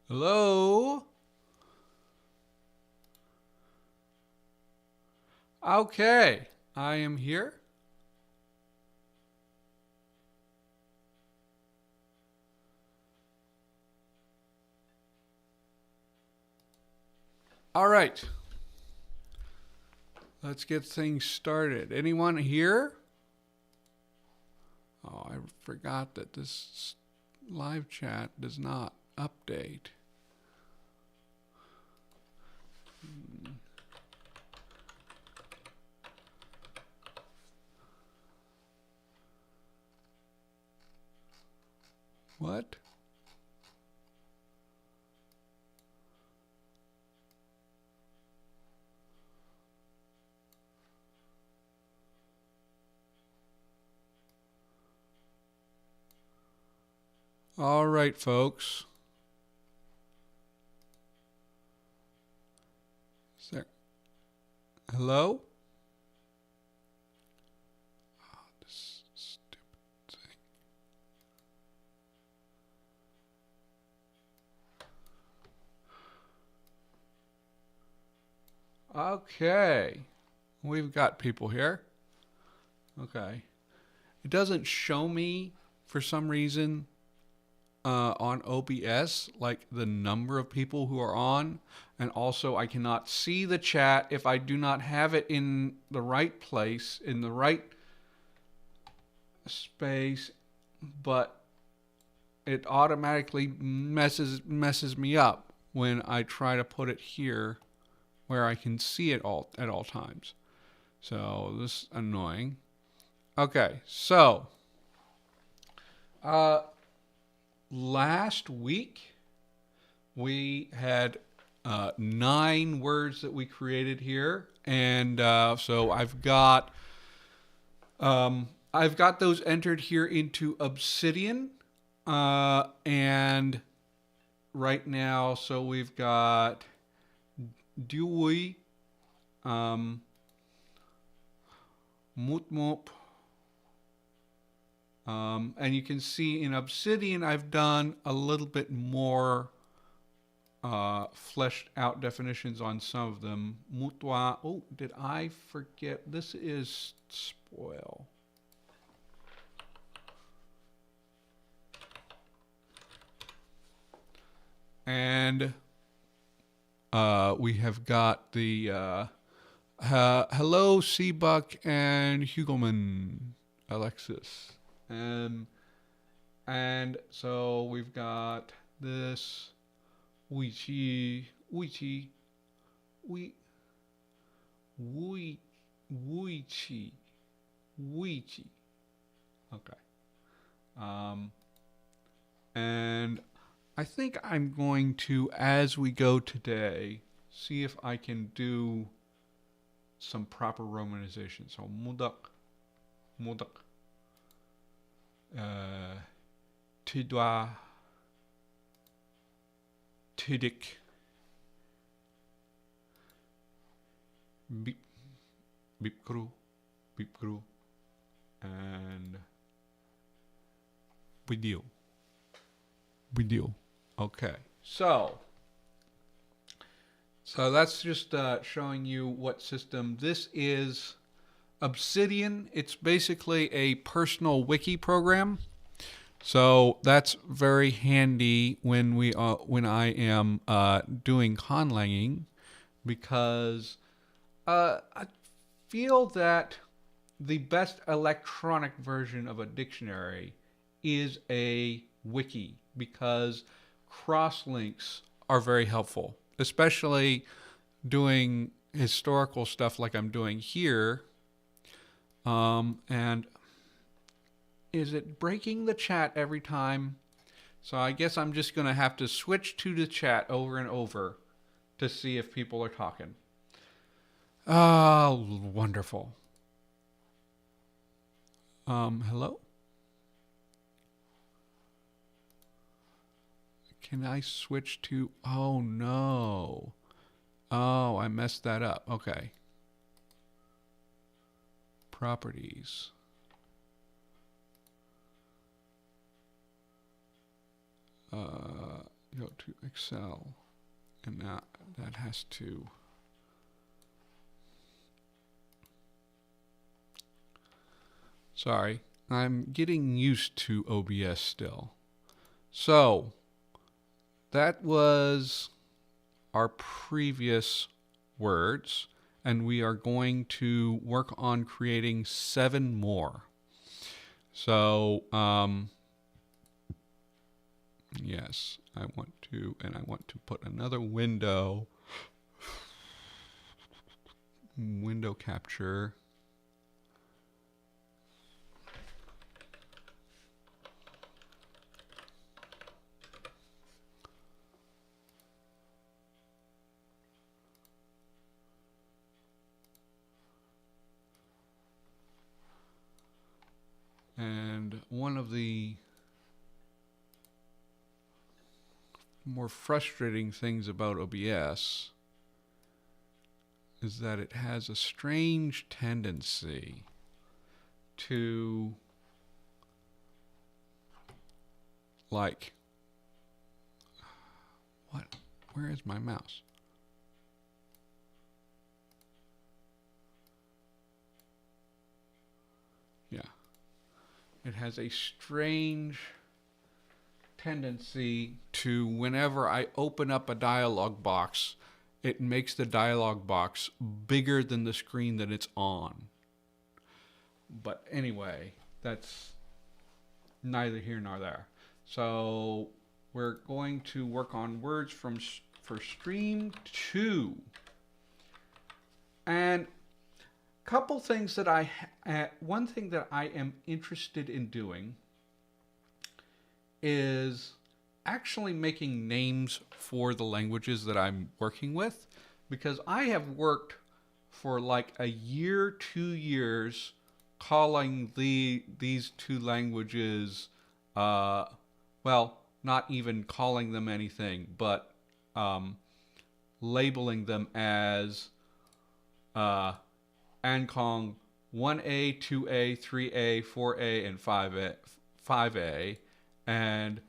Hello? Okay, I am here. All right, let's get things started. Anyone here? Oh, I forgot that this live chat does not update. What? All right, folks. Is there... Hello? Oh, this stupid thing. Okay, we've got people here. Okay. It doesn't show me, for some reason, on OBS, like the number of people who are on. And also, I cannot see the chat if I do not have it in the right place, in the right space. But it automatically messes me up when I try to put it here where I can see it all at all times. So this is annoying. Okay, so uh, last week we had 9 words that we created here, and so I've got those entered here into Obsidian, and right now, so we've got Dewey, Mutmop. And you can see in Obsidian, I've done a little bit more fleshed out definitions on some of them. Mutwa. Oh, did I forget? This is spoil. And we have got the hello, Seabuck and Hugelman, Alexis. And so we've got this Wichi, Wichi, we, Wichi, Wichi. Okay. And I think I'm going to, as we go today, see if I can do some proper romanization. So Mudak, Mudak, Tidwa, Tidik, Bip, Bipkru, Bipkru, and Video. Video. Okay. So that's just showing you what system this is. Obsidian, it's basically a personal wiki program. So that's very handy when I am doing conlanging, because I feel that the best electronic version of a dictionary is a wiki, because crosslinks are very helpful, especially doing historical stuff like I'm doing here. And is it breaking the chat every time? So I guess I'm just going to have to switch to the chat over and over to see if people are talking. Oh, wonderful. Hello? Can I switch to... Oh, no. Oh, I messed that up. Okay. Properties. go to Excel, and that has to. Sorry, I'm getting used to OBS still. So that was our previous words, and we are going to work on creating 7 more. So, yes, I want to put another window capture. And one of the more frustrating things about OBS is that it has a strange tendency to, like, what? Where is my mouse? Yeah. It has a strange tendency to, whenever I open up a dialog box, it makes the dialog box bigger than the screen that it's on. But anyway, that's neither here nor there. So we're going to work on words for stream 2. And couple things that one thing that I am interested in doing is actually making names for the languages that I'm working with, because I have worked for like a year, 2 years, calling these 2 languages, well, not even calling them anything, but labeling them as Ankong 1A, 2A, 3A, 4A, and 5A, and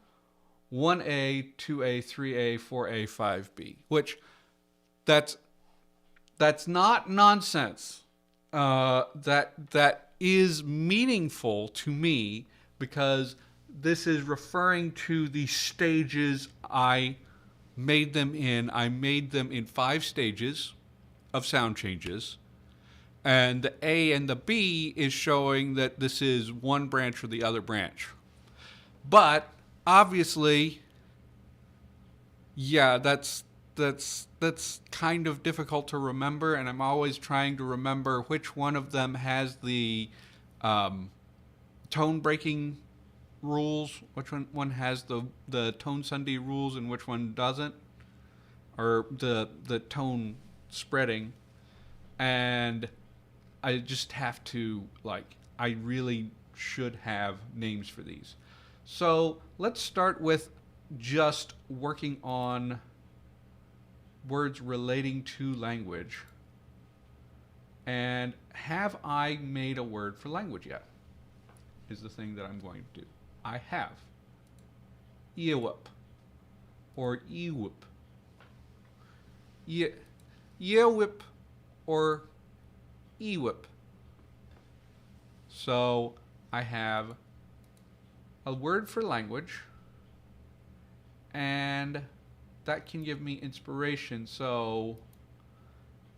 1A, 2A, 3A, 4A, 5B, which that's not nonsense. That is meaningful to me, because this is referring to the stages I made them in. I made them in 5 stages of sound changes. And the A and the B is showing that this is one branch or the other branch. But obviously, yeah, that's kind of difficult to remember, and I'm always trying to remember which one of them has the tone breaking rules, which one has the tone Sunday rules, and which one doesn't, or the tone spreading. And I just have to, like, I really should have names for these. So let's start with just working on words relating to language. And have I made a word for language yet? Is the thing that I'm going to do. I have. Ewip or ewip. Ewip or ewip. So I have a word for language, and that can give me inspiration. So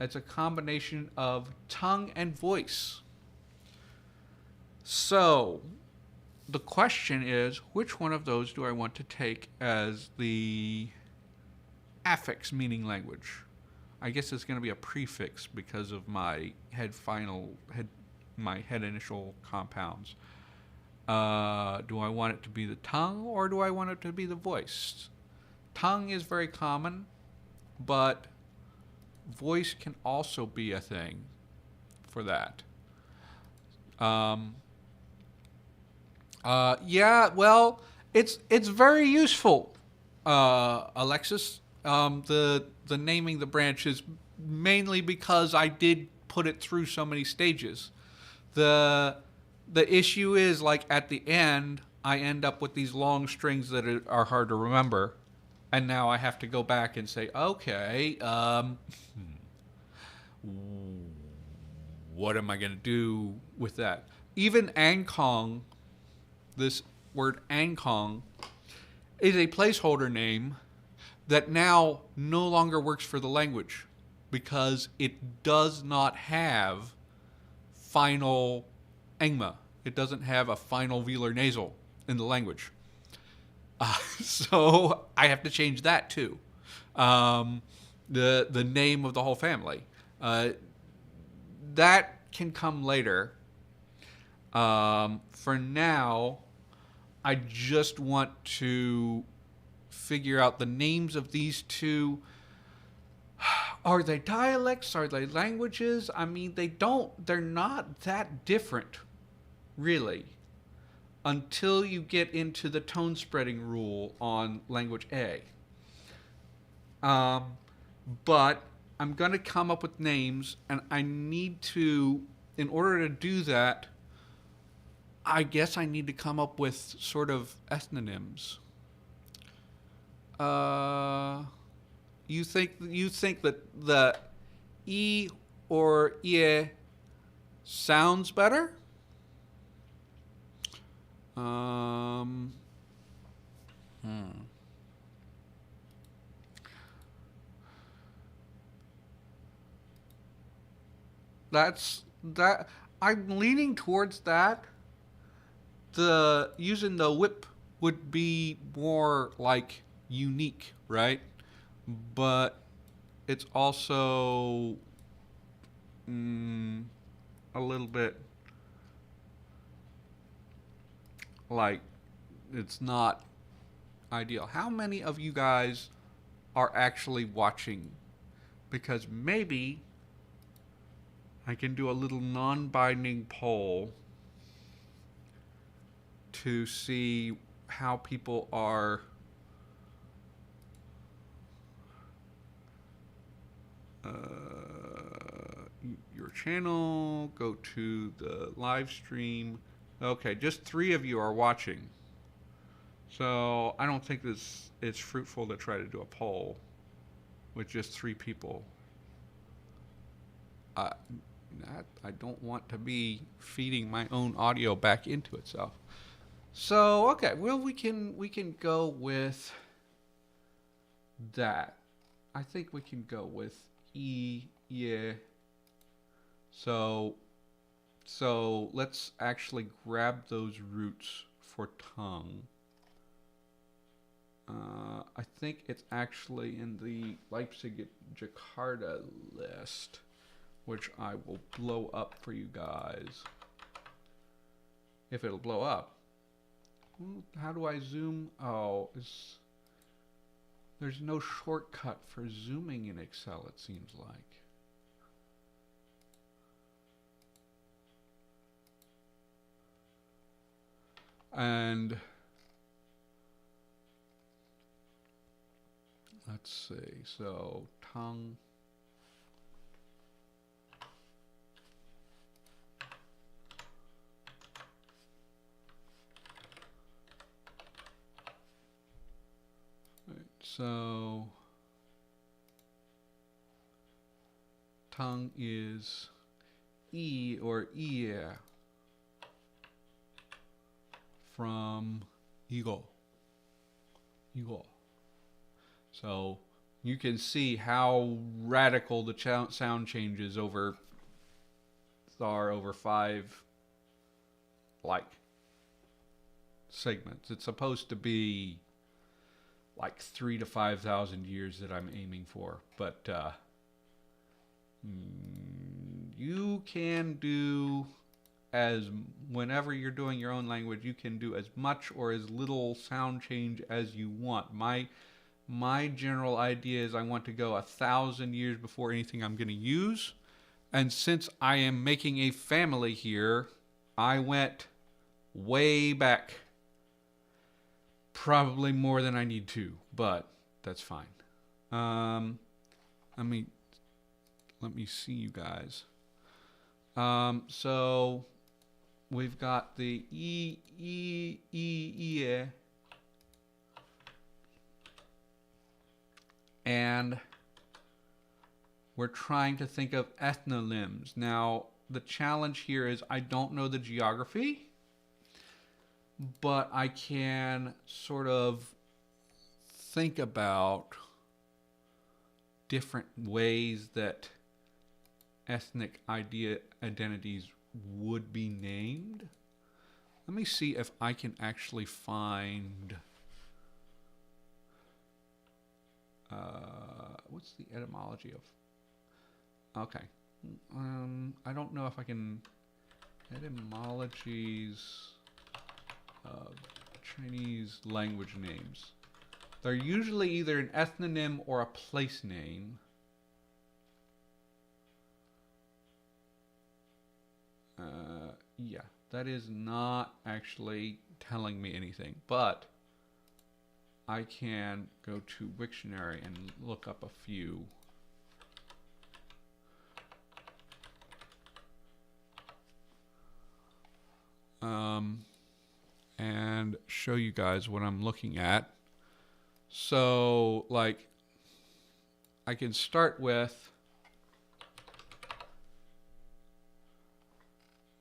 it's a combination of tongue and voice. So the question is, which one of those do I want to take as the affix meaning language? I guess it's going to be a prefix because of my head initial compounds. Do I want it to be the tongue, or do I want it to be the voice? Tongue is very common, but voice can also be a thing for that. Yeah, well, it's very useful, Alexis. The naming the branches, mainly because I did put it through so many stages. The issue is, like, at the end, I end up with these long strings that are hard to remember, And now I have to go back and say, okay, what am I going to do with that? Even Ankong, this word Ankong, is a placeholder name that now no longer works for the language because it does not have final engma. It doesn't have a final velar nasal in the language. So I have to change that too. The name of the whole family. That can come later. For now, I just want to figure out the names of these two. Are they dialects? Are they languages? I mean, they're not that different, really, until you get into the tone spreading rule on language A. But I'm going to come up with names, and I need to, in order to do that, I guess I need to come up with sort of ethnonyms. You think that the E or IE sounds better? That's that. I'm leaning towards that. The using the whip would be more like unique, right? But it's also a little bit like it's not ideal. How many of you guys are actually watching? Because maybe I can do a little non-binding poll to see how people are your channel, go to the live stream. Okay, just 3 of you are watching. So I don't think it's fruitful to try to do a poll with just 3 people. I don't want to be feeding my own audio back into itself. So okay, well we can go with that. I think we can go with E, yeah. So let's actually grab those roots for tongue. I think it's actually in the Leipzig Jakarta list, which I will blow up for you guys. If it'll blow up. How do I zoom? Oh, there's no shortcut for zooming in Excel, it seems like. And let's see, so tongue. So tongue is E or ear from eagle. Eagle. So you can see how radical the sound changes over 5 like segments. It's supposed to be like 3,000 to 5,000 years that I'm aiming for, but you can do whenever you're doing your own language, you can do as much or as little sound change as you want. My general idea is I want to go 1,000 years before anything I'm going to use, and since I am making a family here, I went way back. Probably more than I need to, but that's fine. Let me see you guys. So we've got the E. And we're trying to think of ethnonyms. Now, the challenge here is I don't know the geography, but I can sort of think about different ways that ethnic identities would be named. Let me see if I can actually find what's the etymology of, okay, I don't know if I can, etymologies of Chinese language names. They're usually either an ethnonym or a place name. Yeah, that is not actually telling me anything, but I can go to Wiktionary and look up a few. And show you guys what I'm looking at. So, like, I can start with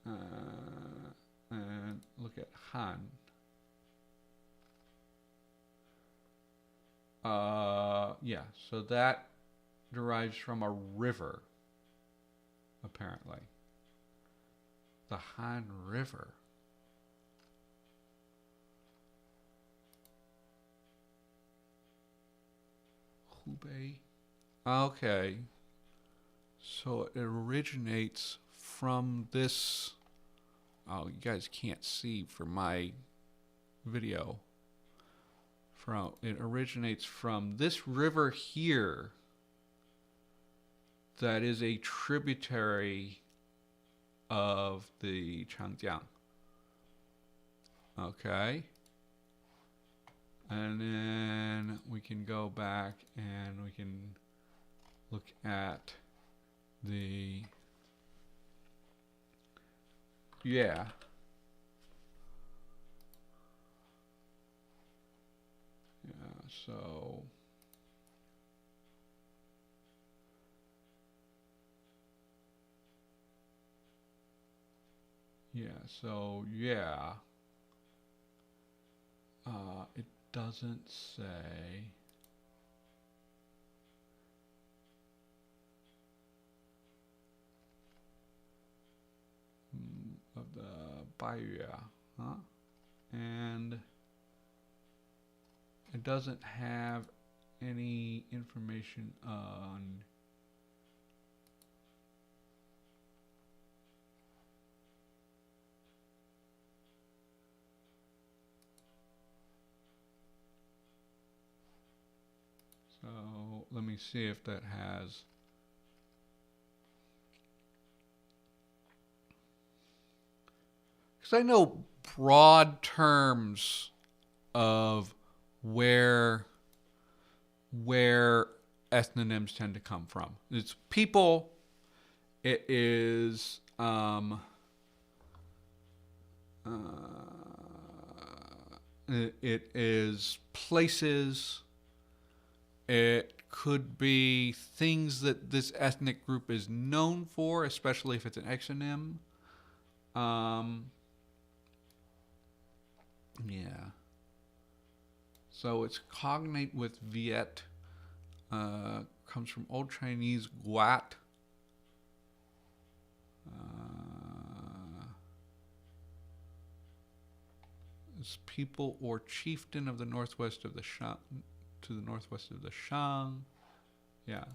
and look at Han. Yeah, so that derives from a river, apparently. The Han River. Hubei. Okay. So it originates from this. Oh, you guys can't see from my video. It originates from this river here that is a tributary of the Changjiang. Okay. And then we can go back and we can look at the, yeah. So yeah, it doesn't say. Of the Bayou, huh? And it doesn't have any information on so let me see if that has because I know broad terms of where ethnonyms tend to come from. It's people. It is it is places. It could be things that this ethnic group is known for, especially if it's an exonym. Yeah. So it's cognate with Viet. Comes from Old Chinese Guat. It's people or chieftain of the northwest of the Shang, to the northwest of the Shang. Yeah.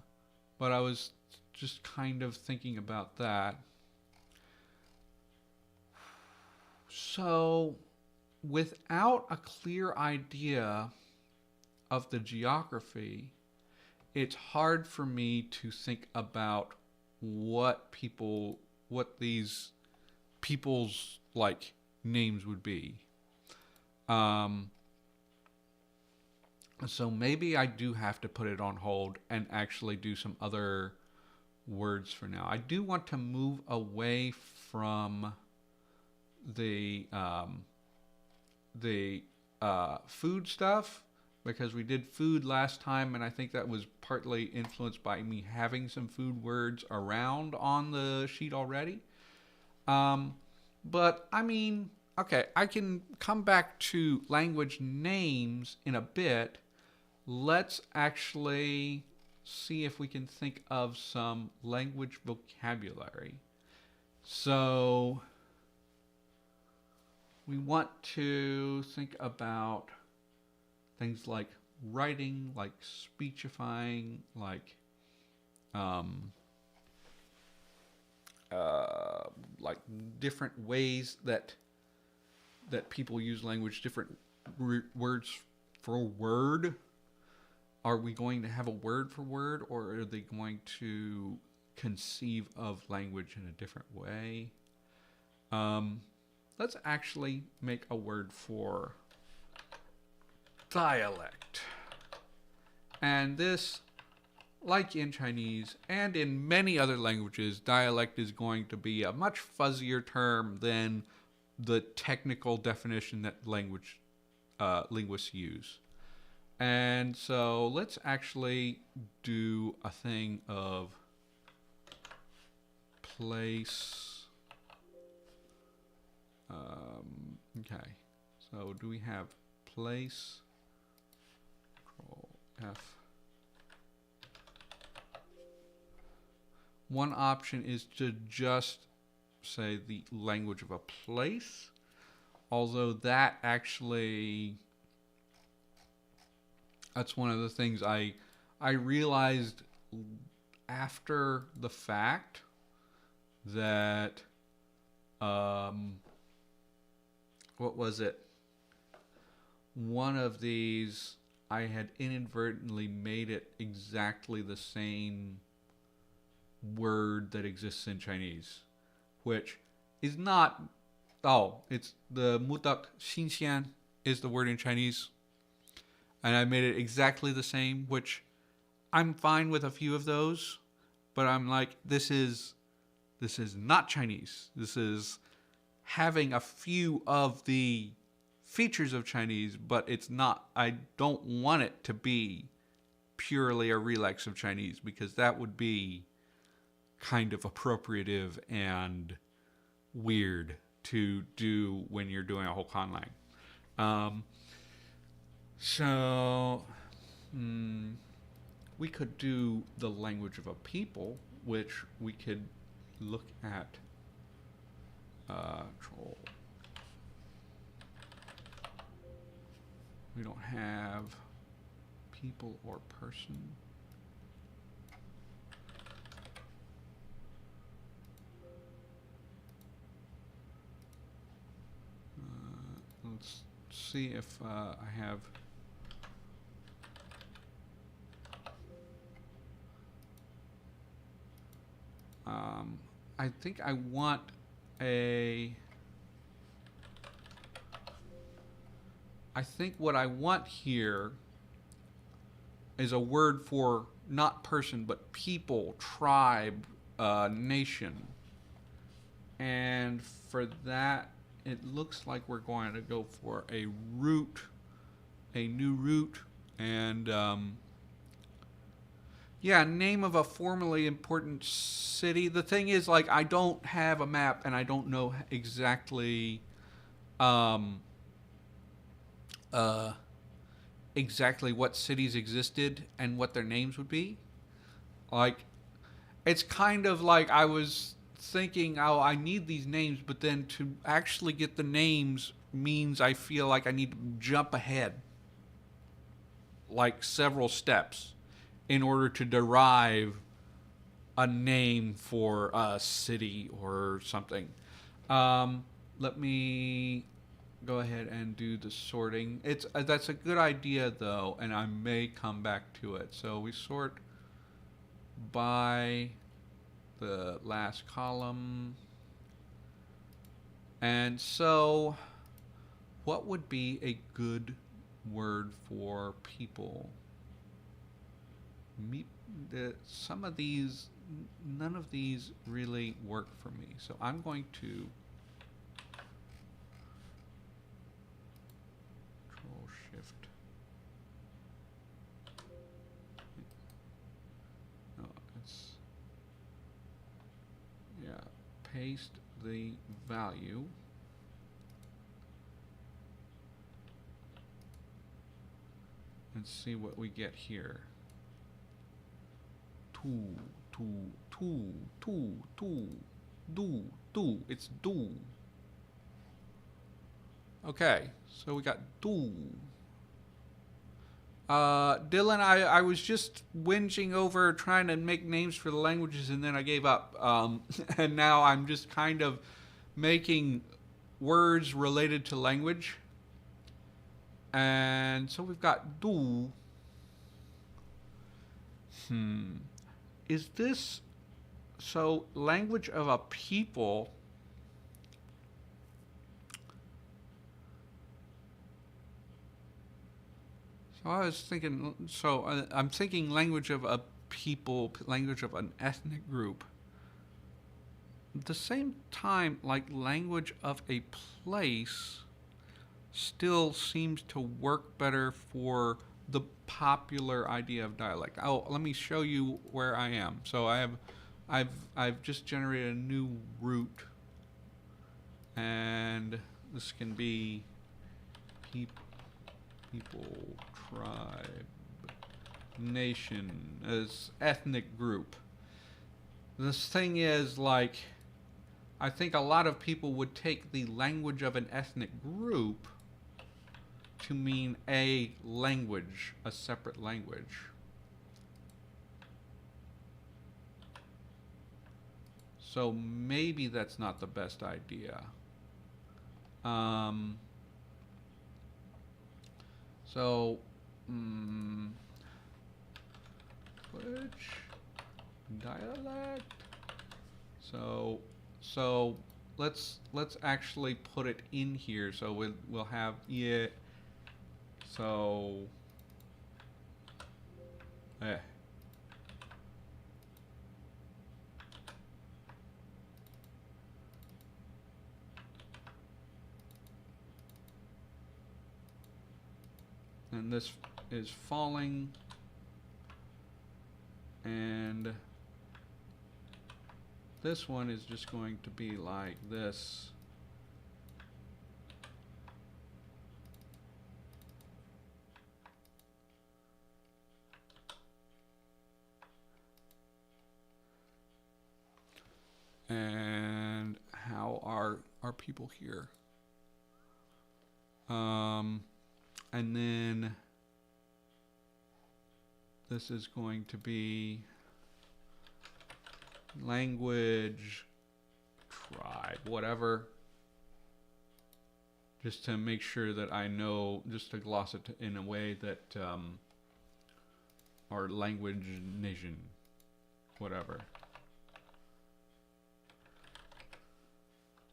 But I was just kind of thinking about that. So, without a clear idea of the geography, it's hard for me to think about what these people's like names would be. So maybe I do have to put it on hold and actually do some other words for now. I do want to move away from the food stuff because we did food last time, and I think that was partly influenced by me having some food words around on the sheet already. Um, but I mean, okay, I can come back to language names in a bit. Let's actually see if we can think of some language vocabulary. So we want to think about things like writing, like speechifying, um, like different ways that people use language, different words for word. Are we going to have a word for word, or are they going to conceive of language in a different way? Let's actually make a word for dialect. And this, like in Chinese and in many other languages, dialect is going to be a much fuzzier term than the technical definition that linguists use. And so let's actually do a thing of place. Okay, so do we have place? Control F. One option is to just say the language of a place, although that actually, that's one of the things I realized after the fact that what was it? One of these, I had inadvertently made it exactly the same word that exists in Chinese, which is not. Oh, it's the mutak xinxian is the word in Chinese, and I made it exactly the same, which I'm fine with a few of those, but I'm like, this is not Chinese. This is having a few of the features of Chinese, but it's not. I don't want it to be purely a relix of Chinese, because that would be kind of appropriative and weird to do when you're doing a whole conlang. So we could do the language of a people, which we could look at. Control. We don't have people or person. Let's see if I have. I think I want a. I think what I want here is a word for not person, but people, tribe, nation. And for that, it looks like we're going to go for a root, a new root, and yeah, name of a formerly important city. The thing is, like, I don't have a map, and I don't know exactly exactly what cities existed and what their names would be. Like, it's kind of like I was thinking, oh, I need these names, but then to actually get the names means I feel like I need to jump ahead like several steps in order to derive a name for a city or something. Let me go ahead and do the sorting. It's that's a good idea though, and I may come back to it. So we sort by the last column. And so what would be a good word for people? Some of these, none of these really work for me. So I'm going to Control Shift paste the value. And see what we get here. 2, 2, 2, 2, 2, do. It's do. Okay, so we got do. Dylan, I was just whinging over trying to make names for the languages and then I gave up. And now I'm just kind of making words related to language. And so we've got do. Is this, so language of a people? So I was thinking, I'm thinking language of a people, language of an ethnic group. At the same time, like language of a place still seems to work better for the popular idea of dialect. Oh, let me show you where I am. So I've just generated a new root, and this can be people, tribe, nation, as ethnic group. This thing is like, I think a lot of people would take the language of an ethnic group to mean a language, a separate language. So maybe that's not the best idea. Which dialect? So let's actually put it in here. So we'll have it. So and this is falling, and this one is just going to be like this. And how are people here? And then this is going to be language, tribe, whatever. Just to make sure that I know, just to gloss it in a way that, or language, nation, whatever.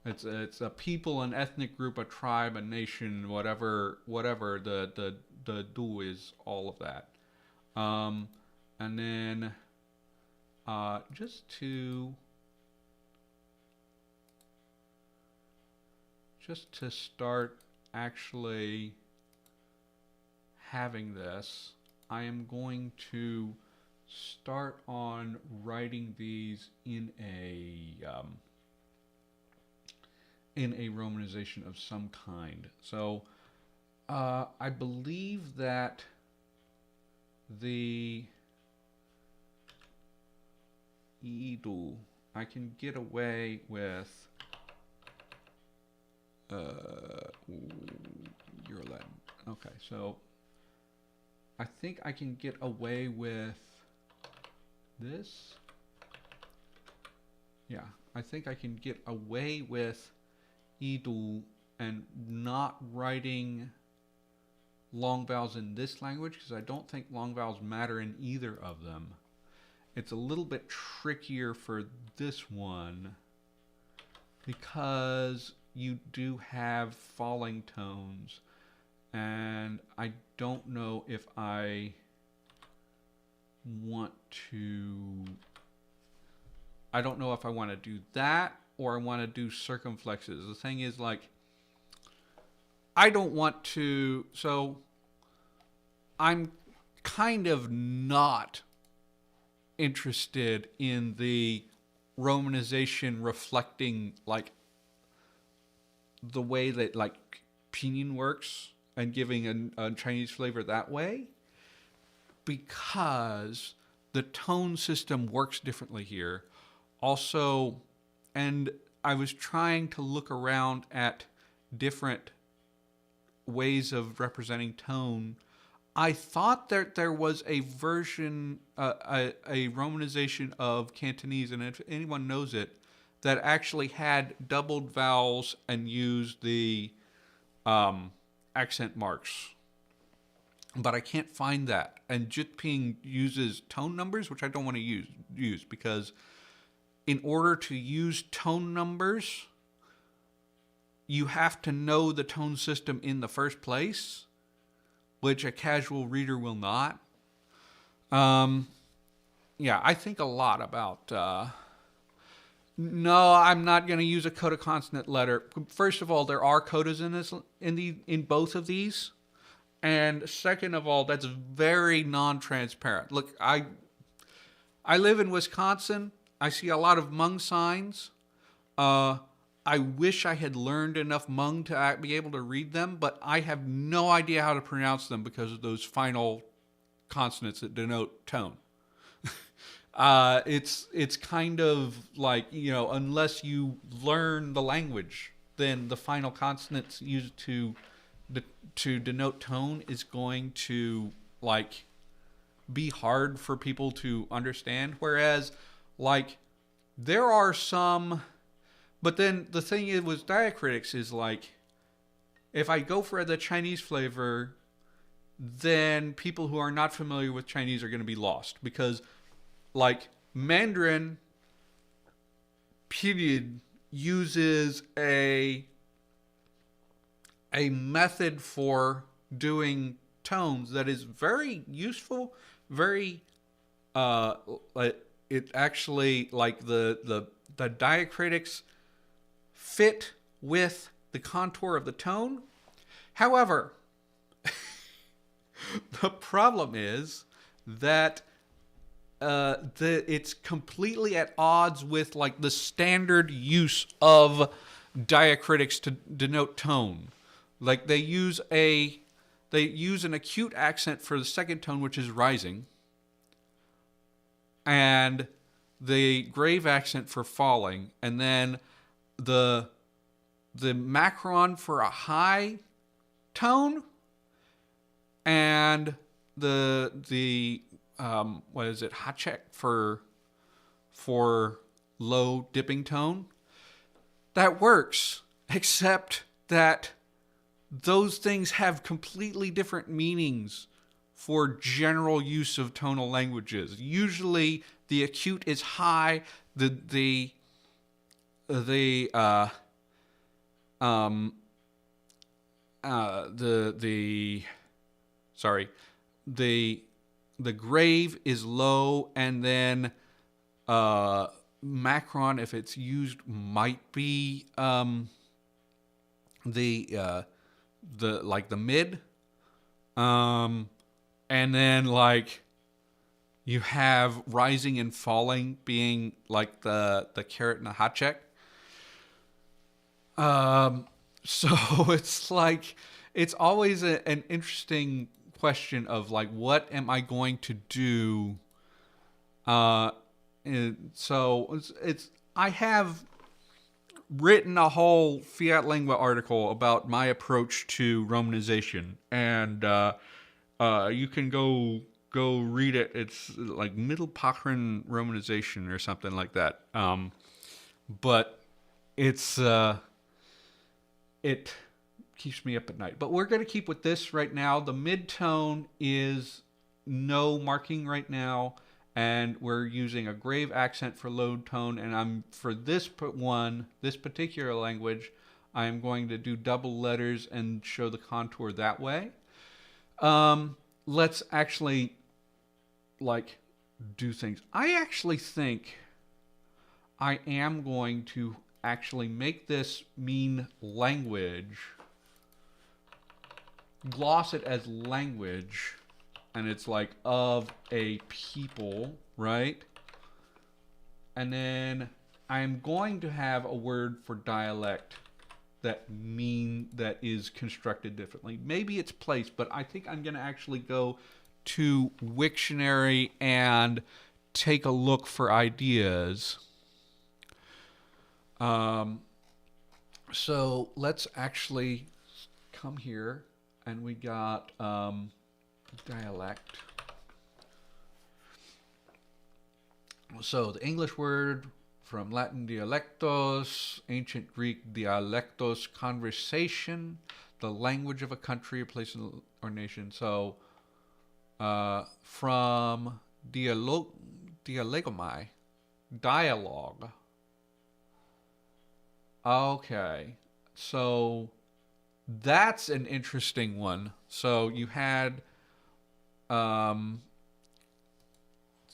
It's a people, an ethnic group, a tribe, a nation, whatever the do is, all of that. And then just to start actually having this, I am going to start on writing these in a romanization of some kind. So I believe that the idu, I can get away with you're Latin. Okay, so I think I can get away with this. Yeah, I think I can get away with idu and not writing long vowels in this language, because I don't think long vowels matter in either of them. It's a little bit trickier for this one because you do have falling tones, and I don't know if I want to do that or I want to do circumflexes. The thing is, like, I don't want to, so I'm kind of not interested in the romanization reflecting like the way that like pinyin works and giving a Chinese flavor that way, because the tone system works differently here. Also, and I was trying to look around at different ways of representing tone. I thought that there was a version, a romanization of Cantonese, and if anyone knows it, that actually had doubled vowels and used the accent marks. But I can't find that. And Jitping uses tone numbers, which I don't want to use because in order to use tone numbers, you have to know the tone system in the first place, which a casual reader will not. Yeah, I think a lot about... no, I'm not going to use a coda consonant letter. First of all, there are codas in both of these. And second of all, that's very non-transparent. Look, I live in Wisconsin. I see a lot of Hmong signs. I wish I had learned enough Hmong to be able to read them, but I have no idea how to pronounce them because of those final consonants that denote tone. It's kind of like, you know, unless you learn the language, then the final consonants used to denote tone is going to like be hard for people to understand. Whereas like there are some, but then the thing is with diacritics is like, if I go for the Chinese flavor, then people who are not familiar with Chinese are going to be lost, because like Mandarin period uses a method for doing tones that is very useful, very it actually, like the diacritics fit with the contour of the tone. However, the problem is that it's completely at odds with like the standard use of diacritics to denote tone. Like they use an acute accent for the second tone, which is rising, and the grave accent for falling, and then the macron for a high tone, and the what is it, hachek for low dipping tone. That works, except that those things have completely different meanings for general use of tonal languages. Usually the acute is high, the grave is low, and then macron, if it's used, might be the mid, and then like you have rising and falling being like the caret and the hachek. So it's like, it's always an interesting question of like, what am I going to do? And so I have written a whole Fiat Lingua article about my approach to romanization, and you can go read it. It's like Mittelpachen romanization or something like that. But it's it keeps me up at night. But we're going to keep with this right now. The mid-tone is no marking right now, and we're using a grave accent for low tone, and for this particular language, I'm going to do double letters and show the contour that way. Let's actually like do things. I actually think I am going to actually make this mean language, gloss it as language, and it's like of a people, right? And then I'm going to have a word for dialect that is constructed differently. Maybe it's place, but I think I'm going to actually go to Wiktionary and take a look for ideas. So let's actually come here, and we got dialect. So the English word from Latin dialectos, ancient Greek dialectos, conversation, the language of a country, a place, or nation. So from dialogomai, dialogue. Okay, so that's an interesting one. So you had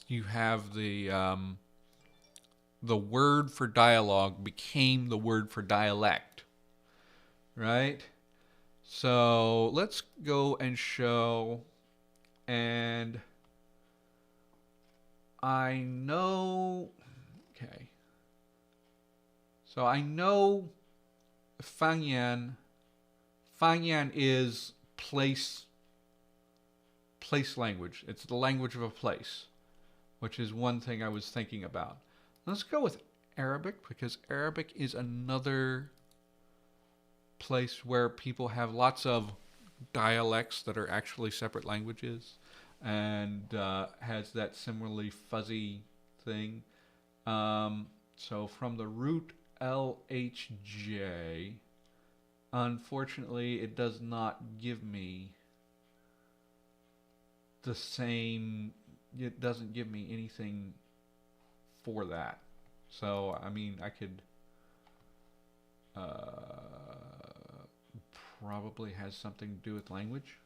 you have the word for dialogue became the word for dialect, right? So let's go and show, and I know, okay. So I know Fangyan is place language. It's the language of a place, which is one thing I was thinking about. Let's go with Arabic, because Arabic is another place where people have lots of dialects that are actually separate languages, and has that similarly fuzzy thing. So from the root LHJ, unfortunately, it does not give me the same, it doesn't give me anything for that. So, I mean, I could probably has something to do with language.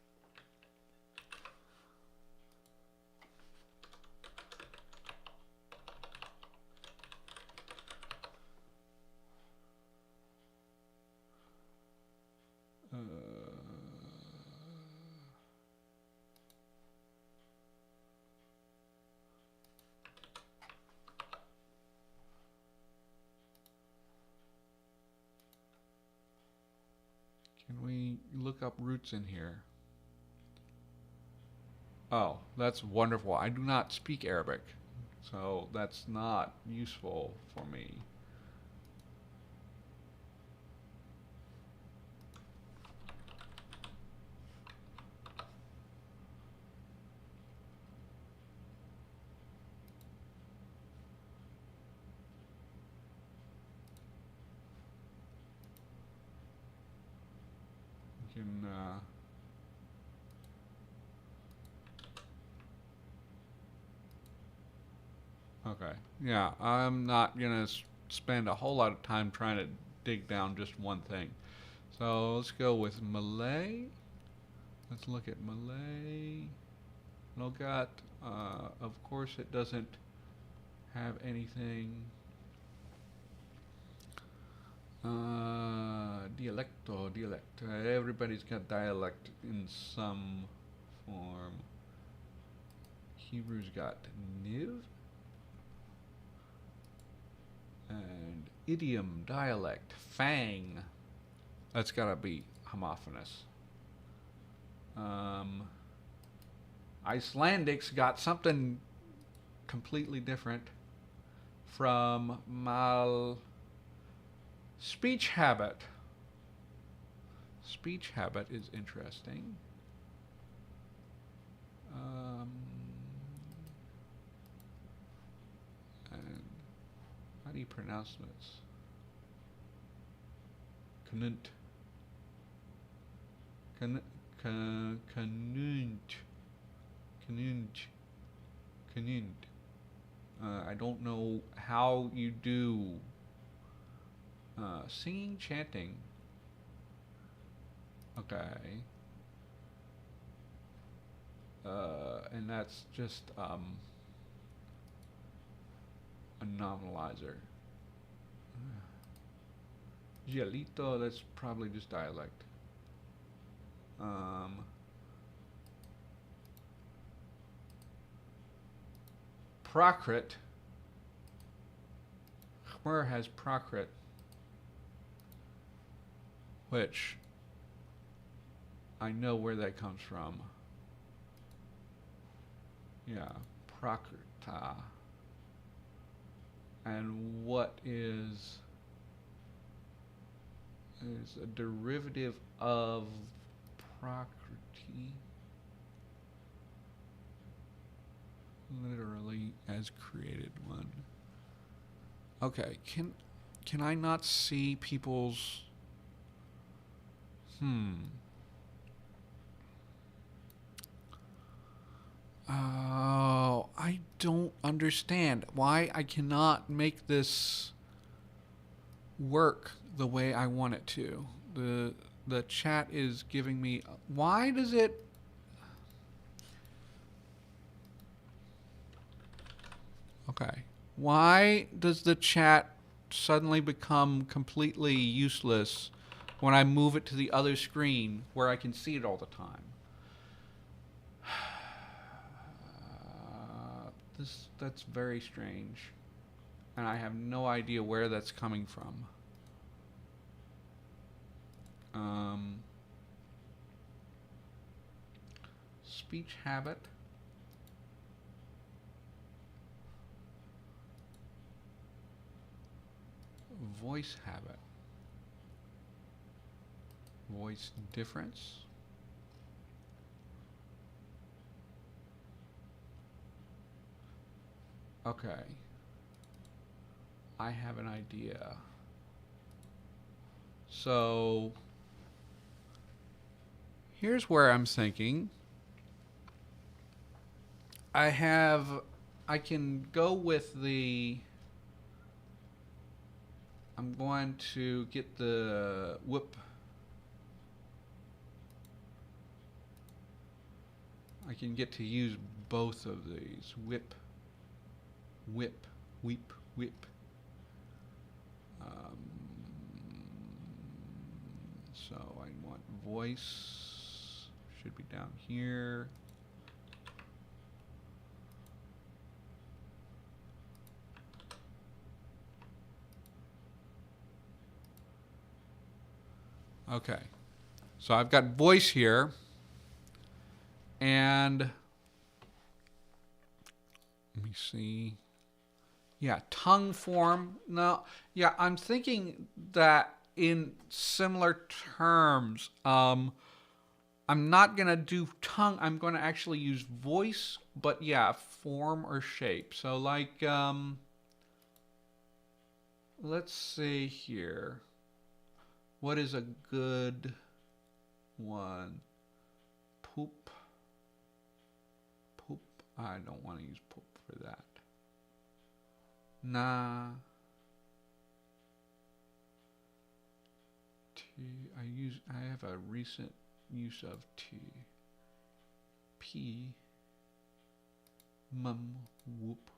Can we look up roots in here? Oh, that's wonderful. I do not speak Arabic, so that's not useful for me. You can okay. Yeah, I'm not gonna spend a whole lot of time trying to dig down just one thing. So let's go with Malay. Let's look at Malay. Logat. Of course, it doesn't have anything. Dialect. Everybody's got dialect in some form. Hebrew's got niv. And idiom, dialect, fang. That's gotta be homophonous. Icelandic's got something completely different from mal. Speech habit. Speech habit is interesting. And how do you pronounce this? Canunt. Canunt. I don't know how you do singing, chanting. Okay. And that's just a nominalizer. Gialito, that's probably just dialect. Prakrit. Khmer has Prakrit, which I know where that comes from. Yeah, Prakrita. And what is a derivative of Prakriti? Literally as created one. Okay, can I not see people's Oh, I don't understand why I cannot make this work the way I want it to. The chat is giving me, why does it? Okay. Why does the chat suddenly become completely useless when I move it to the other screen where I can see it all the time? That's very strange. And I have no idea where that's coming from. Speech habit. Voice habit. Voice difference. Okay. I have an idea. So here's where I'm thinking. I can go with I'm going to get the whip. I can get to use both of these. Whip, whip, weep, whip. So I want voice, should be down here. Okay, so I've got voice here, and let me see. Yeah, tongue form. No, yeah, I'm thinking that in similar terms. I'm not gonna do tongue. I'm gonna actually use voice, but yeah, form or shape. So like, let's see here. What is a good one? Poop. Poop. I don't want to use poop for that. Nah. T. I have a recent use of T. P. Mum. Whoop.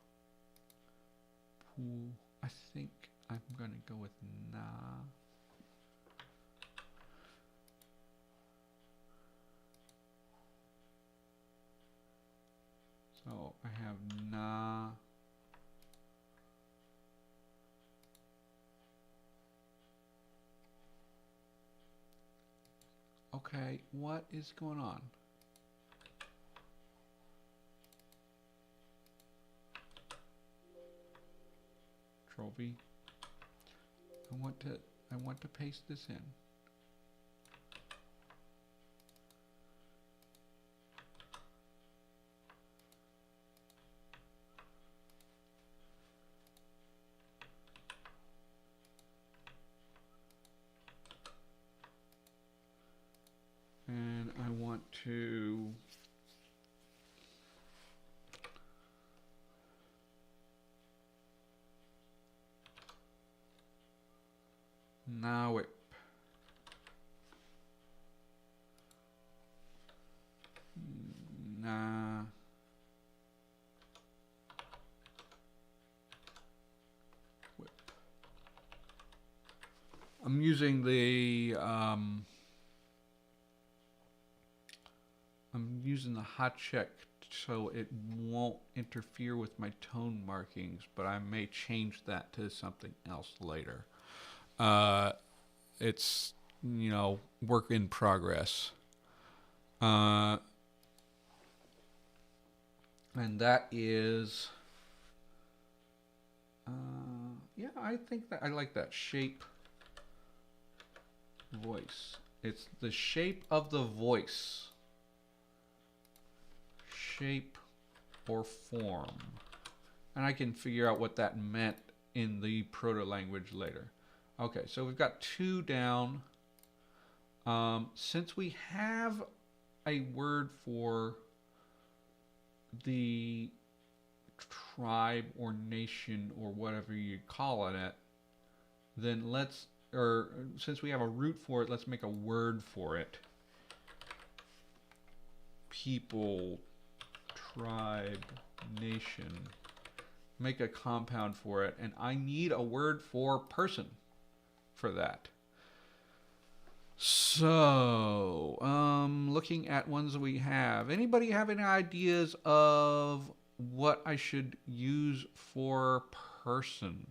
Poo. I think I'm gonna go with nah. So I have nah. Okay, what is going on? Trophy. I want to paste this in. And I want to now it nah whip. I'm using the hot check so it won't interfere with my tone markings, but I may change that to something else later. It's, work in progress. And that is, yeah, I think that I like that shape voice. It's the shape of the voice. Shape or form. And I can figure out what that meant in the proto-language later. Okay, so we've got 2 down. Since we have a word for the tribe or nation or whatever you call it, then since we have a root for it, let's make a word for it. People, tribe, nation. Make a compound for it, and I need a word for person for that. So, looking at ones we have. Anybody have any ideas of what I should use for person?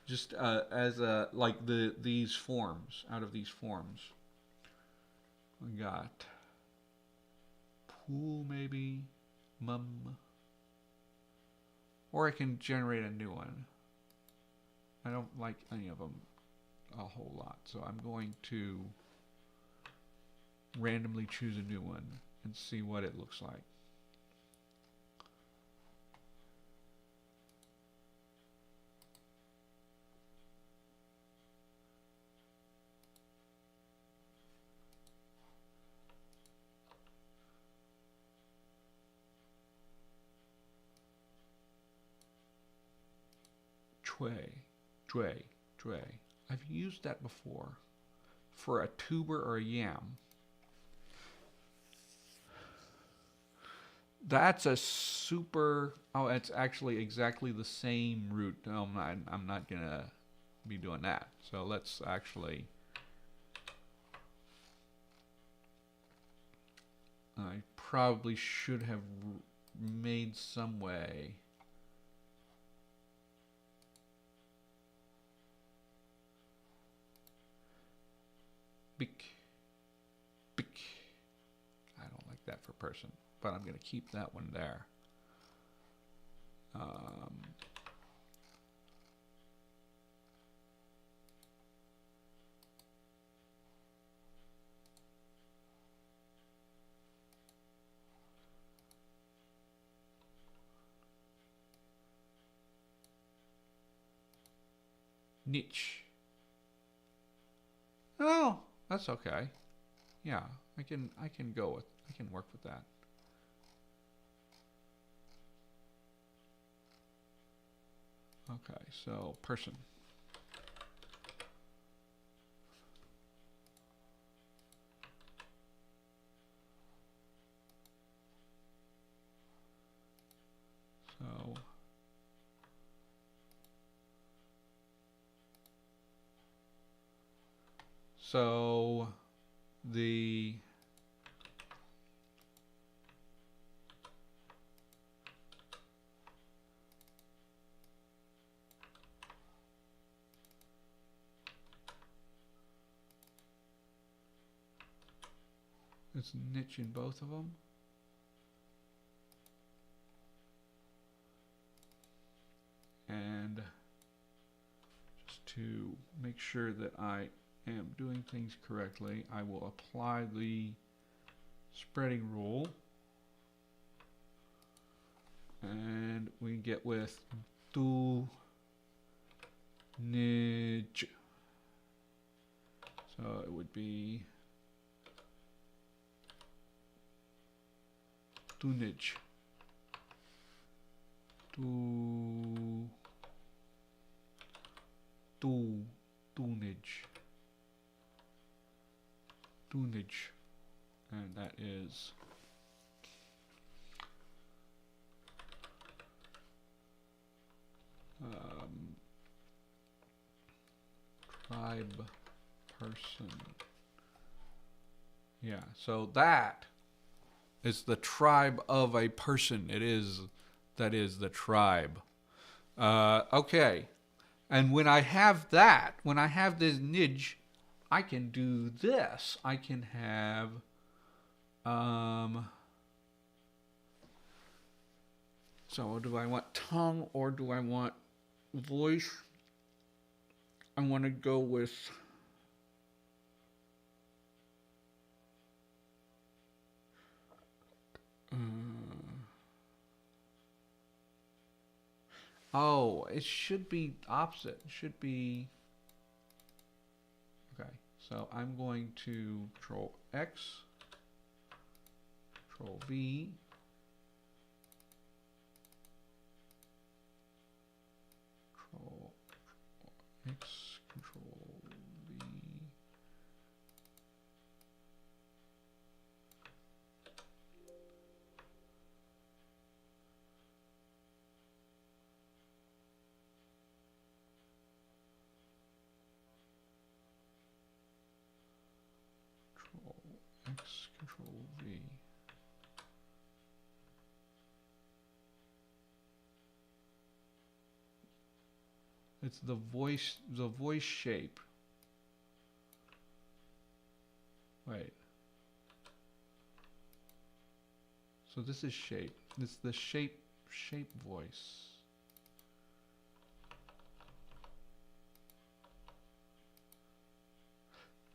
Just as like these forms, out of these forms. We got pool, maybe, mum. Or I can generate a new one. I don't like any of them a whole lot, so I'm going to randomly choose a new one and see what it looks like. Dre. I've used that before for a tuber or a yam. That's a super. Oh, it's actually exactly the same root. No, I'm not gonna be doing that. So let's actually. I probably should have made some way. Bick. I don't like that for person, but I'm going to keep that one there. Niche. Oh, that's okay. Yeah, I can work with that. Okay, so person. So the it's niche in both of them. And just to make sure that I am doing things correctly, I will apply the spreading rule. And we get with tu niche. So it would be tunage. Tunage. And that is tribe person. Yeah. So that is the tribe of a person. That is the tribe. Okay. And when I have that, when I have this nidge, I can do this. I can have, so do I want tongue or do I want voice? I want to go with, oh, it should be opposite. It should be, okay. So I'm going to Control X, Control V, Control X, Control V. Control X, Control V. It's the voice shape. Wait. So this is shape. It's the shape voice.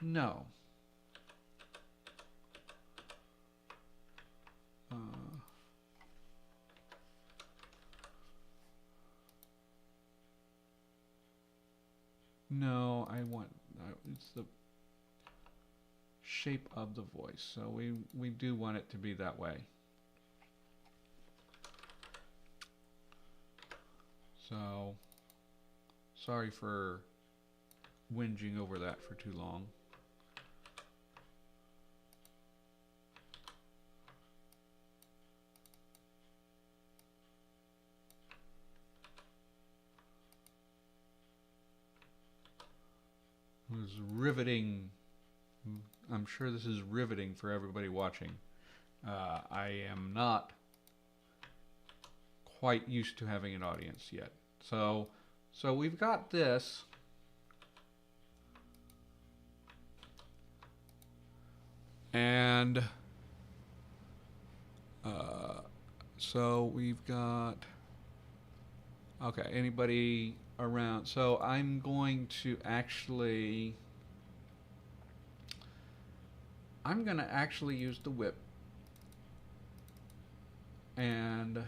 No. No, it's the shape of the voice. So we do want it to be that way. So sorry for whinging over that for too long. It was riveting. I'm sure this is riveting for everybody watching. I am not quite used to having an audience yet. So we've got this. And so we've got, okay, anybody around? So I'm going to actually use the whip, and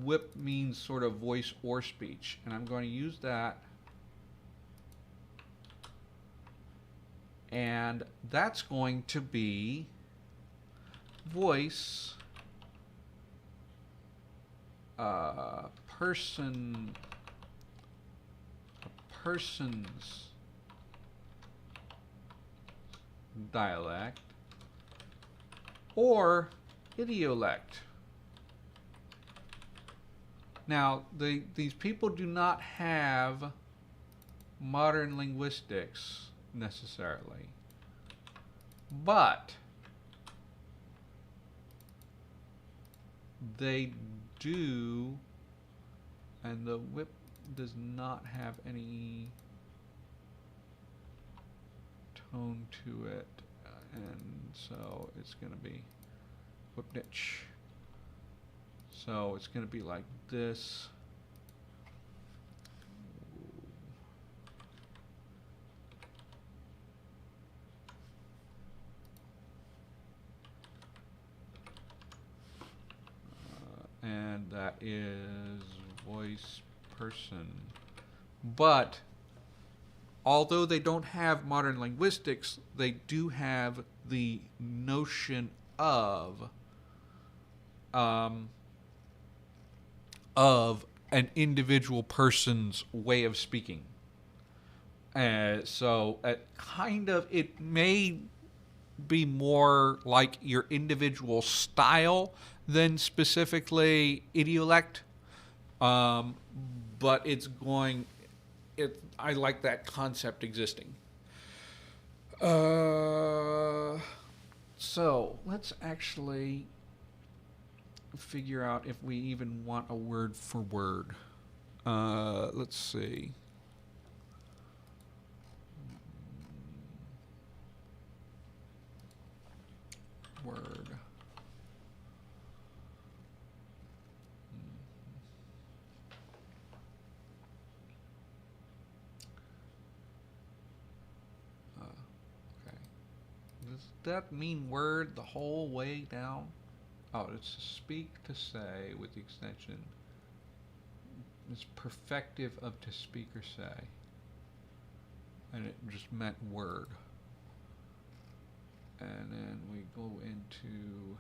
whip means sort of voice or speech, and I'm going to use that, and that's going to be voice person's dialect or idiolect. Now, these people do not have modern linguistics necessarily, but they do, and the whip does not have any tone to it, and so it's going to be whip niche. So it's going to be like this. And that is voice person. But although they don't have modern linguistics, they do have the notion of an individual person's way of speaking. So it may be more like your individual style than specifically idiolect, but I like that concept existing. So let's actually figure out if we even want a word for word. Let's see. Word. Okay. Does that mean word the whole way down? Oh, it's to speak, to say with the extension. It's perfective of to speak or say. And it just meant word. And then we go into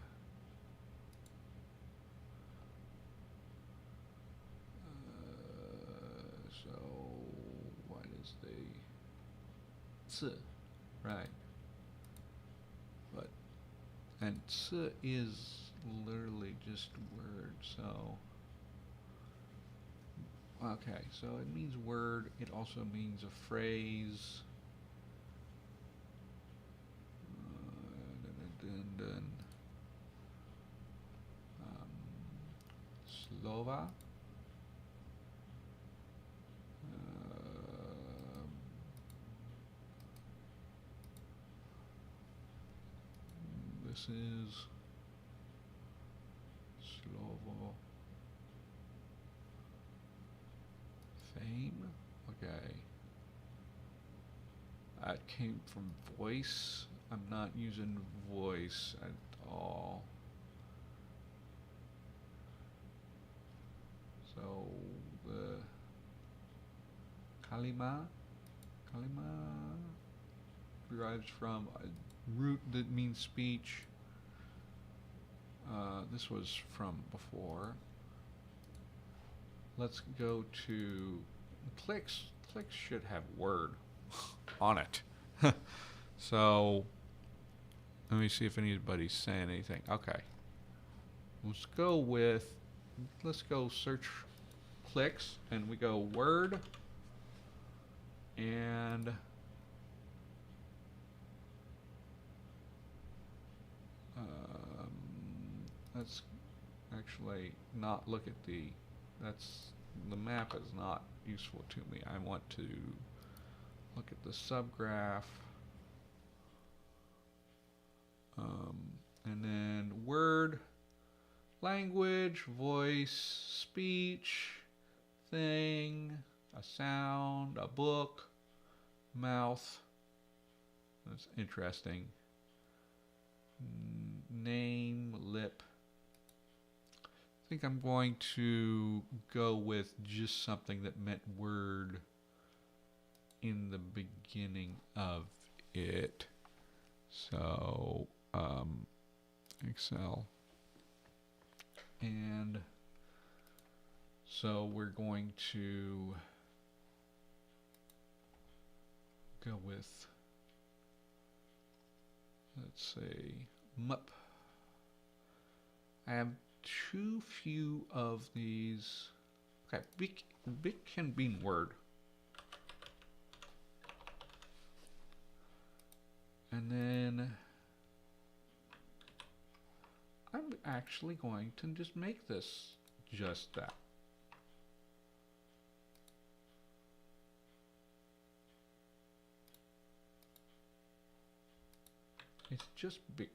so what is the ts, right? But and ts is literally just word. So okay, so it means word. It also means a phrase. Dun, slova. This is slovo. Fame. Okay. That came from voice. I'm not using voice at all. So the kalima derives from a root that means speech. This was from before. Let's go to clicks. Clicks should have word on it. So let me see if anybody's saying anything. Okay. Let's go search clicks, and we go word, and let's actually not look at the map is not useful to me. I want to look at the subgraph, and then word, language, voice, speech, thing, a sound, a book, mouth. That's interesting. Name, lip. I think I'm going to go with just something that meant word in the beginning of it. So, Excel. And so we're going to go with, let's say, MUP. I have too few of these. Okay, big can mean word. And then I'm actually going to just make this just that. It's just big.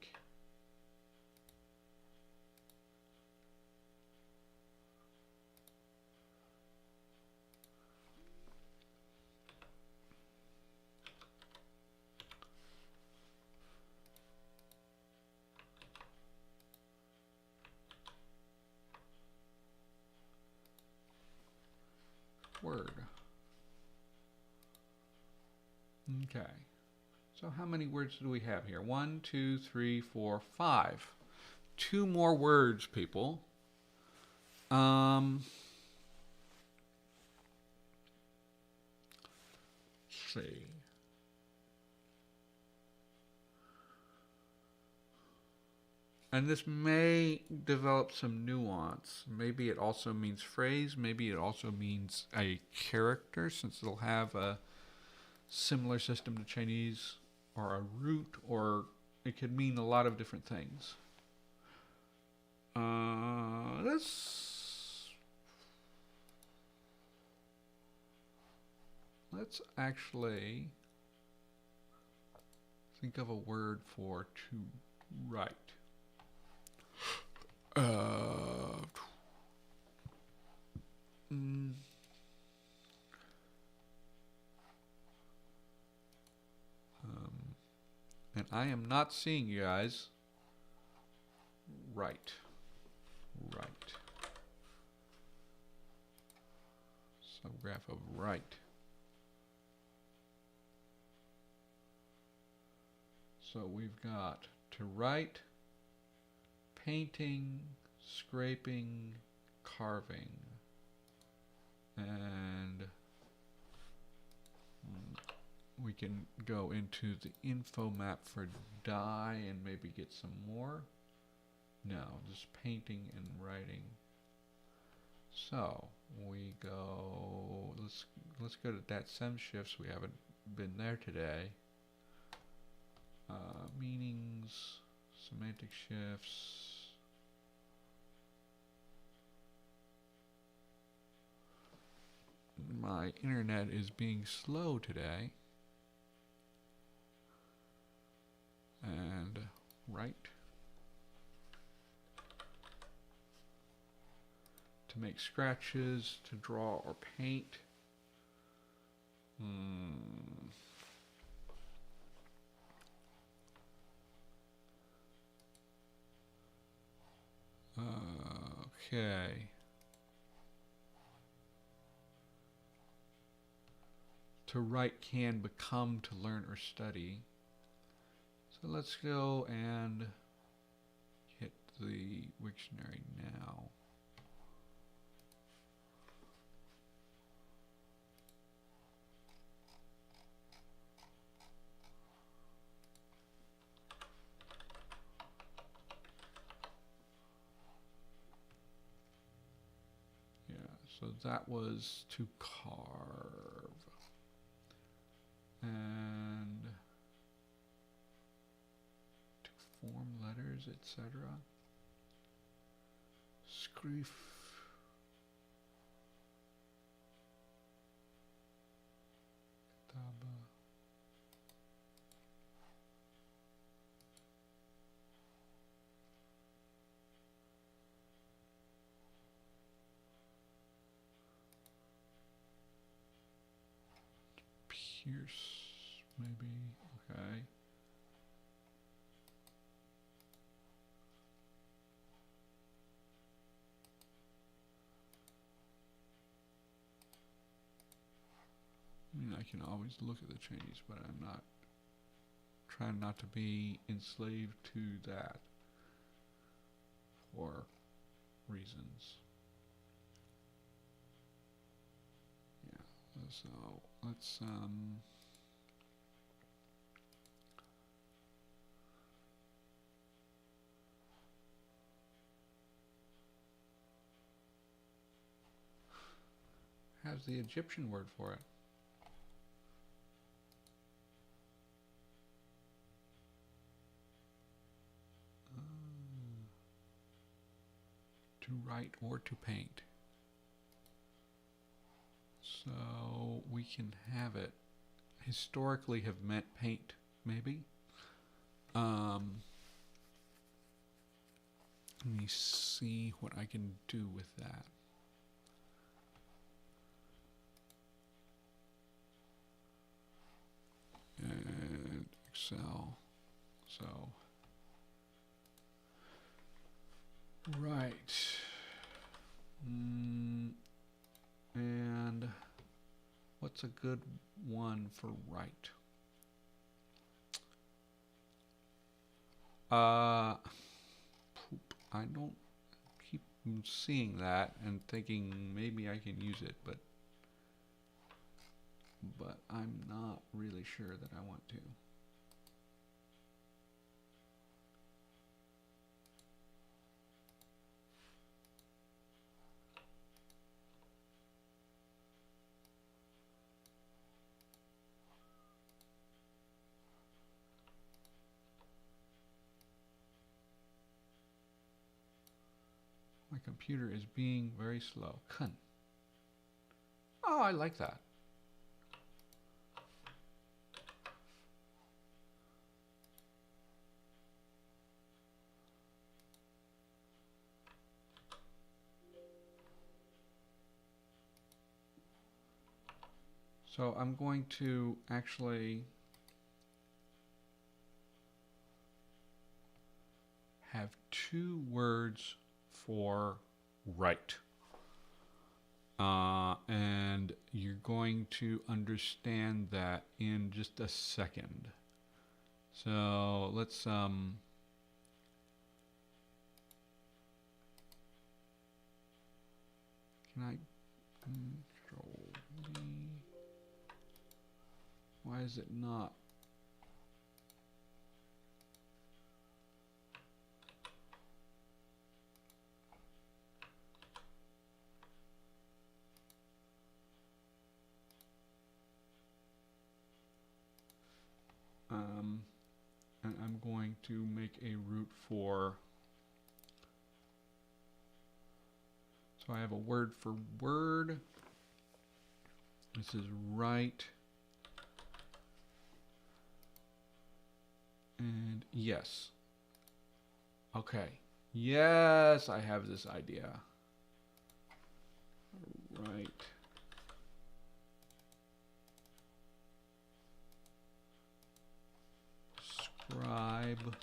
Word. Okay. So how many words do we have here? 1, 2, 3, 4, 5. 2 more words, people. Let's see. And this may develop some nuance. Maybe it also means phrase. Maybe it also means a character, since it'll have a similar system to Chinese. or a root, or it could mean a lot of different things. Let's actually think of a word for to write. And I am not seeing you guys. Right. Subgraph of right. So we've got to write, painting, scraping, carving, and we can go into the info map for dye and maybe get some more. No, just painting and writing. So we go. Let's go to that sem shifts. We haven't been there today. Meanings, semantic shifts. My internet is being slow today. And write. To make scratches, to draw or paint. Okay. To write can become to learn or study. So let's go and hit the Wiktionary now. So that was to carve and to form letters, etc. Scrif. Kataba. Pierce, maybe. Okay. I mean, I can always look at the Chinese, but I'm not trying not to be enslaved to that for reasons. Yeah. So let's has the Egyptian word for it. To write or to paint. So we can have it historically have meant paint, maybe. Let me see what I can do with that. And Excel. So right. And what's a good one for right? I don't keep seeing that and thinking maybe I can use it, but I'm not really sure that I want to. computer is being very slow. Kun. Oh, I like that. So I'm going to actually have 2 words for right. And you're going to understand that in just a second. So let's can I Control V? Why is it not? And I'm going to make a root for, so I have a word for word. This is right. And yes. Okay. Yes, I have this idea. Right. Scribe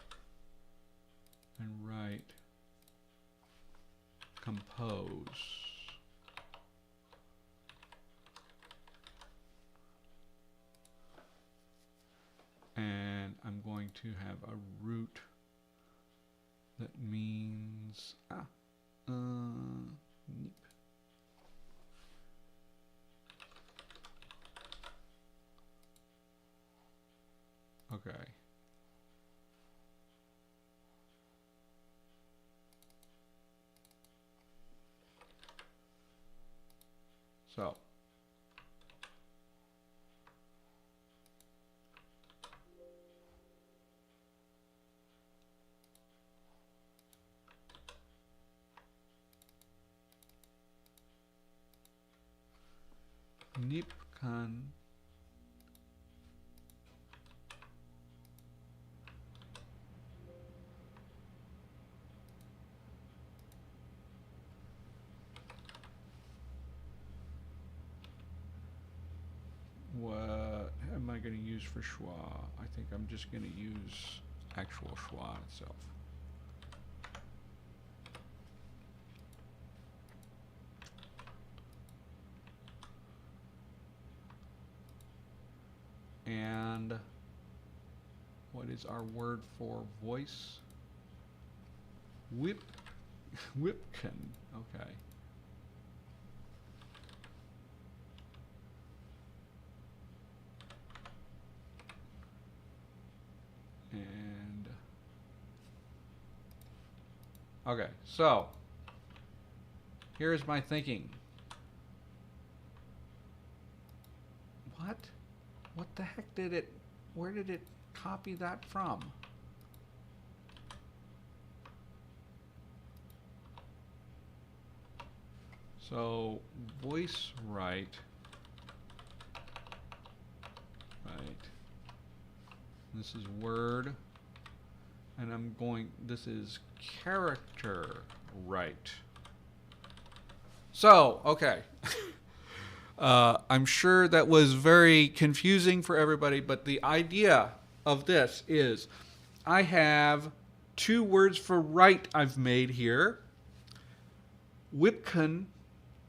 and write. Compose. And I'm going to have a root that means neep. Okay. So Nipkan what am I going to use for schwa? I think I'm just going to use actual schwa itself. And what is our word for voice? Whipkin. Okay. And okay, so here's my thinking. What? What the heck did it, where did it copy that from? So voice right. This is word. And I'm going, this is character right. So, okay. I'm sure that was very confusing for everybody, but the idea of this is I have 2 words for right I've made here. Whipken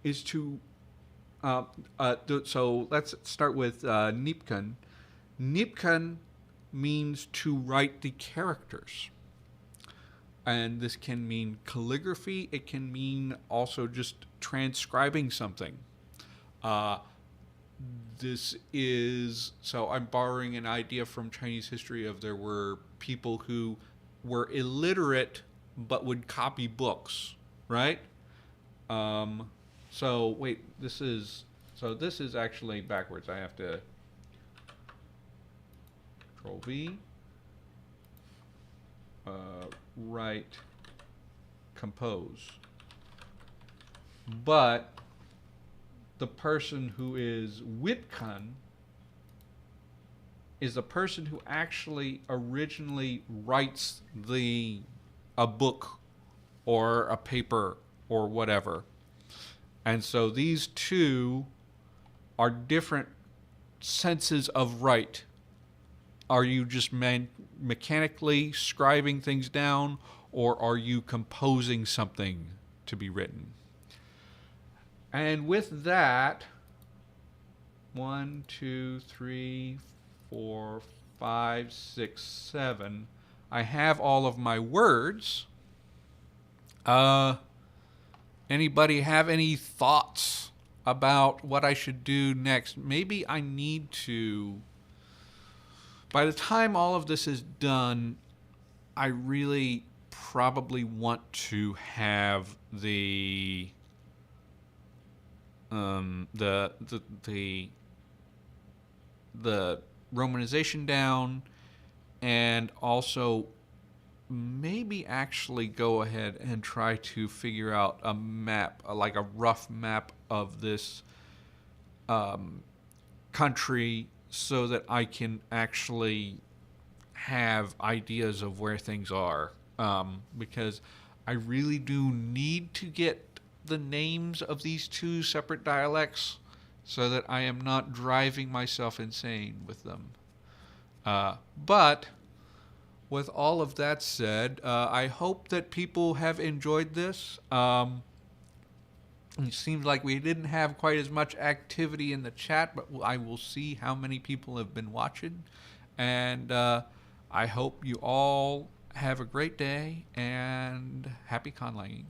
is to, so let's start with Nipken. Nipken means to write the characters. And this can mean calligraphy. It can mean also just transcribing something. This is, so I'm borrowing an idea from Chinese history of there were people who were illiterate but would copy books, right? So wait, this is actually backwards. I have to Control V, write, compose. but the person who is Witkan is the person who actually originally writes a book or a paper or whatever. And so these two are different senses of right. Are you just mechanically scribing things down, or are you composing something to be written? And with that, 1, 2, 3, 4, 5, 6, 7, I have all of my words. Anybody have any thoughts about what I should do next? Maybe I need to, by the time all of this is done, I really probably want to have the romanization down, and also maybe actually go ahead and try to figure out a map, like a rough map of this country, so that I can actually have ideas of where things are. Because I really do need to get the names of these two separate dialects so that I am not driving myself insane with them. But with all of that said, I hope that people have enjoyed this. It seems like we didn't have quite as much activity in the chat, but I will see how many people have been watching. And I hope you all have a great day and happy conlanging.